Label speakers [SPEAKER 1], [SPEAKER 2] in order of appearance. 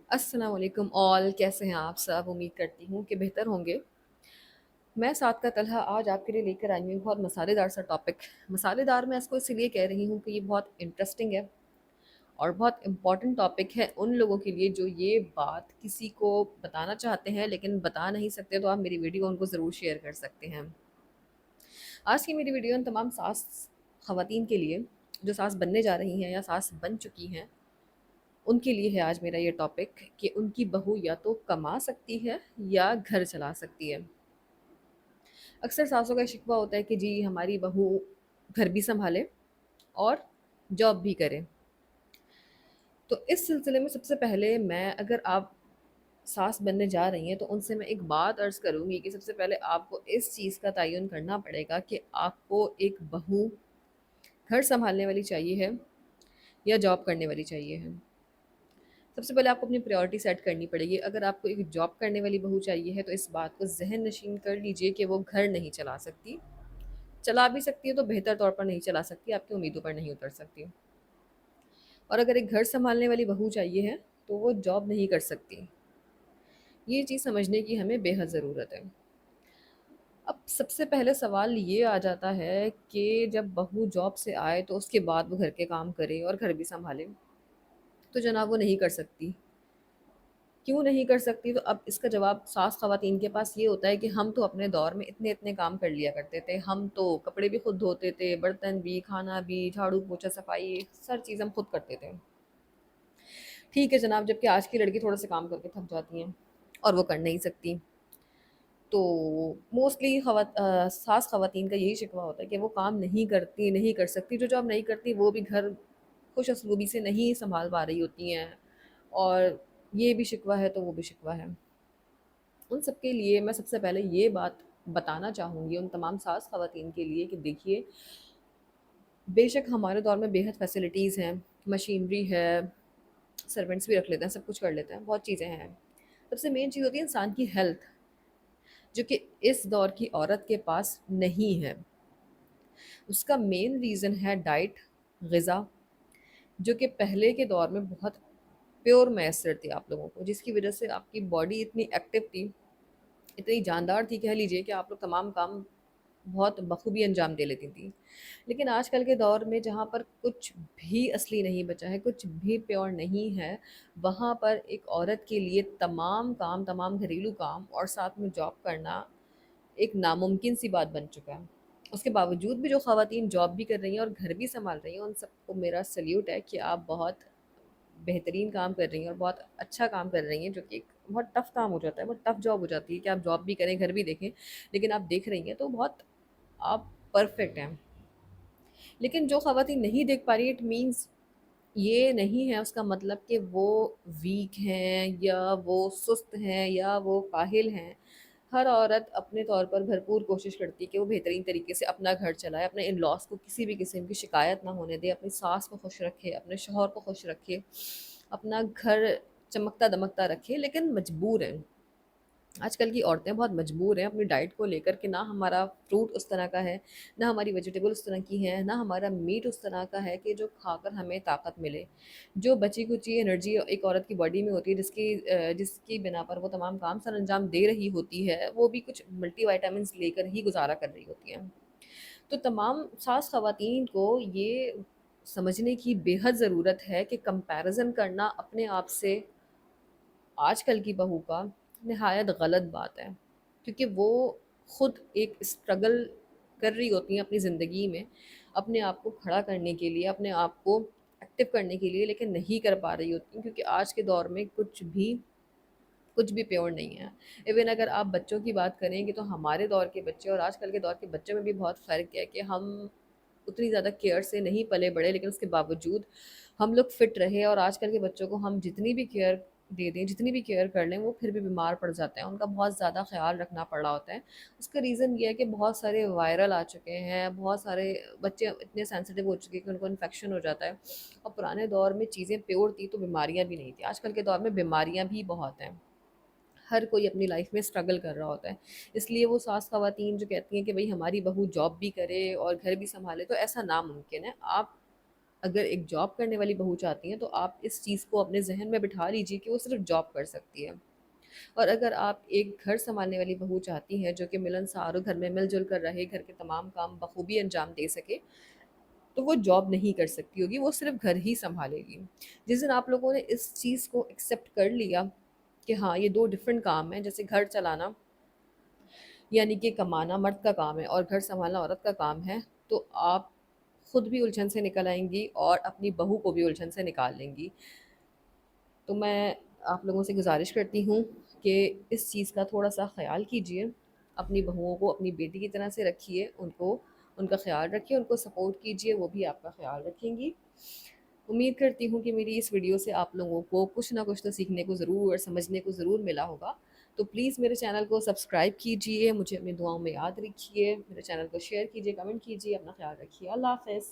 [SPEAKER 1] अस्सलाम वालेकुम ऑल, कैसे हैं आप सब? उम्मीद करती हूँ कि बेहतर होंगे। मैं साद का तलहा आज आपके लिए लेकर आई हूँ बहुत मसालेदार सा टॉपिक। मसालेदार मैं इसको इसीलिए कह रही हूँ कि ये बहुत इंटरेस्टिंग है और बहुत इम्पॉर्टेंट टॉपिक है उन लोगों के लिए जो ये बात किसी को बताना चाहते हैं लेकिन बता नहीं सकते, तो आप मेरी वीडियो उनको ज़रूर शेयर कर सकते हैं। आज की मेरी वीडियो उन तमाम सास ख़वातीन के लिए जो सास बनने जा रही हैं या सास बन चुकी हैं, उनके लिए है आज मेरा ये टॉपिक कि उनकी बहू या तो कमा सकती है या घर चला सकती है। अक्सर सासों का शिकवा होता है कि जी हमारी बहू घर भी संभाले और जॉब भी करे। तो इस सिलसिले में सबसे पहले मैं, अगर आप सास बनने जा रही हैं, तो उनसे मैं एक बात अर्ज़ करूँगी कि सबसे पहले आपको इस चीज़ का तयन करना पड़ेगा कि आपको एक बहू घर संभालने वाली चाहिए है या जॉब करने वाली चाहिए है। सबसे पहले आपको अपनी प्रायोरिटी सेट करनी पड़ेगी। अगर आपको एक जॉब करने वाली बहू चाहिए है तो इस बात को ज़हन नशीन कर लीजिए कि वो घर नहीं चला सकती। चला भी सकती है तो बेहतर तौर पर नहीं चला सकती, आपकी उम्मीदों पर नहीं उतर सकती। और अगर एक घर सँभालने वाली बहू चाहिए है तो वो जॉब नहीं कर सकती। ये चीज़ समझने की हमें बेहद ज़रूरत है। अब सबसे पहले सवाल ये आ जाता है कि जब बहू जॉब से आए तो उसके बाद वो घर के काम करे और घर भी सँभाले। तो जनाब वो नहीं कर सकती। क्यों नहीं कर सकती? तो अब इसका जवाब सास ख़वातीन के पास ये होता है कि हम तो अपने दौर में इतने-इतने काम कर लिया करते थे। हम तो कपड़े भी खुद धोते थे, बर्तन भी, खाना भी, झाड़ू, पोछा, सफाई, हर चीज़ हम खुद करते थे। ठीक है जनाब, जबकि आज की लड़की थोड़ा-सा काम करके थक जाती हैं और वो कर नहीं सकती। तो मोस्टली सास ख़वातीन का यही शिकवा होता है कि वो काम नहीं करती, नहीं कर सकती। जो जॉब नहीं करती वो भी घर खुश असलूबी से नहीं सँभाल पा रही होती हैं, और ये भी शिकवा है तो वो भी शिकवा है। उन सब के लिए मैं सबसे पहले ये बात बताना चाहूँगी उन तमाम सास ख़वातीन के लिए कि देखिए, बेशक हमारे दौर में बेहद फैसिलिटीज़ हैं, मशीनरी है, सर्वेंट्स भी रख लेते हैं, सब कुछ कर लेते हैं, बहुत चीज़ें हैं। सबसे मेन चीज़ होती है इंसान की हेल्थ, जो कि इस दौर की औरत के पास नहीं है। उसका मेन रीज़न है डाइट, ग़िज़ा, जो कि पहले के दौर में बहुत प्योर मैसर थी आप लोगों को, जिसकी वज़ह से आपकी बॉडी इतनी एक्टिव थी, इतनी जानदार थी, कह लीजिए कि आप लोग तमाम काम बहुत बखूबी अंजाम दे लेती थी। लेकिन आजकल के दौर में जहाँ पर कुछ भी असली नहीं बचा है, कुछ भी प्योर नहीं है, वहाँ पर एक औरत के लिए तमाम काम, तमाम घरेलू काम और साथ में जॉब करना एक नामुमकिन सी बात बन चुका है। उसके बावजूद भी जो ख़वातीन जॉब भी कर रही हैं और घर भी सँभाल रही हैं, उन सबको मेरा सैल्यूट है कि आप बहुत बेहतरीन काम कर रही हैं और बहुत अच्छा काम कर रही हैं, जो कि एक बहुत टफ़ काम हो जाता है, बहुत टफ़ जॉब हो जाती है कि आप जॉब भी करें, घर भी देखें, लेकिन आप देख रही हैं तो बहुत आप परफ़ेक्ट हैं। लेकिन जो ख़वातीन नहीं देख पा रही, इट मीन्स ये नहीं है उसका मतलब कि वो वीक हैं या वो सुस्त हैं या वो काहिल हैं। हर औरत अपने तौर पर भरपूर कोशिश करती है कि वो बेहतरीन तरीके से अपना घर चलाए, अपने इन-लॉज़ को किसी भी किस्म की शिकायत ना होने दे, अपनी सास को खुश रखे, अपने शौहर को खुश रखे, अपना घर चमकता-दमकता रखे, लेकिन मजबूर हैं। आजकल की औरतें बहुत मजबूर हैं अपनी डाइट को लेकर कि ना हमारा फ्रूट उस तरह का है, ना हमारी वेजिटेबल उस तरह की है, ना हमारा मीट उस तरह का है कि जो खाकर हमें ताकत मिले। जो बची-कुची एनर्जी एक औरत की बॉडी में होती है, जिसकी बिना पर वो तमाम काम सरअंजाम दे रही होती है, वो भी कुछ मल्टीविटामिन्स लेकर ही गुज़ारा कर रही होती हैं। तो तमाम सास ख़वातीन को ये समझने की बेहद ज़रूरत है कि कंपैरिज़न करना अपने आप से आजकल की बहू का निहायत गलत बात है, क्योंकि वो खुद एक स्ट्रगल कर रही होती हैं अपनी ज़िंदगी में, अपने आप को खड़ा करने के लिए, अपने आप को एक्टिव करने के लिए, लेकिन नहीं कर पा रही होती हैं क्योंकि आज के दौर में कुछ भी प्योर नहीं है। इवन अगर आप बच्चों की बात करेंगे तो हमारे दौर के बच्चे और आजकल के दौर के बच्चों में भी बहुत फ़र्क है कि हम उतनी ज़्यादा केयर से नहीं पले बड़े, लेकिन उसके बावजूद हम लोग फिट रहे, और आजकल के बच्चों को हम जितनी भी केयर दे दें, जितनी भी केयर कर लें, वो फिर भी बीमार पड़ जाते हैं, उनका बहुत ज़्यादा ख्याल रखना पड़ रहा होता है। उसका रीज़न ये है कि बहुत सारे वायरल आ चुके हैं, बहुत सारे बच्चे इतने सेंसिटिव हो चुके हैं कि उनको इन्फेक्शन हो जाता है, और पुराने दौर में चीज़ें प्योर थी तो बीमारियाँ भी नहीं थी। आजकल के दौर में बीमारियाँ भी बहुत हैं, हर कोई अपनी लाइफ में स्ट्रगल कर रहा होता है। इसलिए वो सास ख़वातीन जो कहती हैं कि भई हमारी बहू जॉब भी करे और घर भी सँभाले, तो ऐसा नामुमकिन है। आप اگر ایک جاب کرنے والی بہو چاہتی ہیں تو آپ اس چیز کو اپنے ذہن میں بٹھا لیجیے کہ وہ صرف جاب کر سکتی ہے. اور اگر آپ ایک گھر سنبھالنے والی بہو چاہتی ہیں جو کہ ملنسار ہو، گھر میں مل جل کر رہے، گھر کے تمام کام بخوبی انجام دے سکے، تو وہ جاب نہیں کر سکتی ہوگی، وہ صرف گھر ہی سنبھالے گی. جس دن آپ لوگوں نے اس چیز کو ایکسیپٹ کر لیا کہ ہاں یہ دو ڈفرینٹ کام ہیں، جیسے گھر چلانا یعنی کہ کمانا مرد کا کام ہے اور گھر سنبھالنا عورت کا کام ہے، تو آپ خود بھی الجھن سے نکل آئیں گی اور اپنی بہو کو بھی الجھن سے نکال لیں گی. تو میں آپ لوگوں سے گزارش کرتی ہوں کہ اس چیز کا تھوڑا سا خیال کیجئے، اپنی بہوؤں کو اپنی بیٹی کی طرح سے رکھیے، ان کا خیال رکھیے، ان کو سپورٹ کیجئے، وہ بھی آپ کا خیال رکھیں گی. امید کرتی ہوں کہ میری اس ویڈیو سے آپ لوگوں کو کچھ نہ کچھ تو سیکھنے کو ضرور اور سمجھنے کو ضرور ملا ہوگا. تو پلیز میرے چینل کو سبسکرائب کیجئے، مجھے اپنی دعاؤں میں یاد رکھیے، میرے چینل کو شیئر کیجئے، کمنٹ کیجئے، اپنا خیال رکھیے. اللہ حافظ.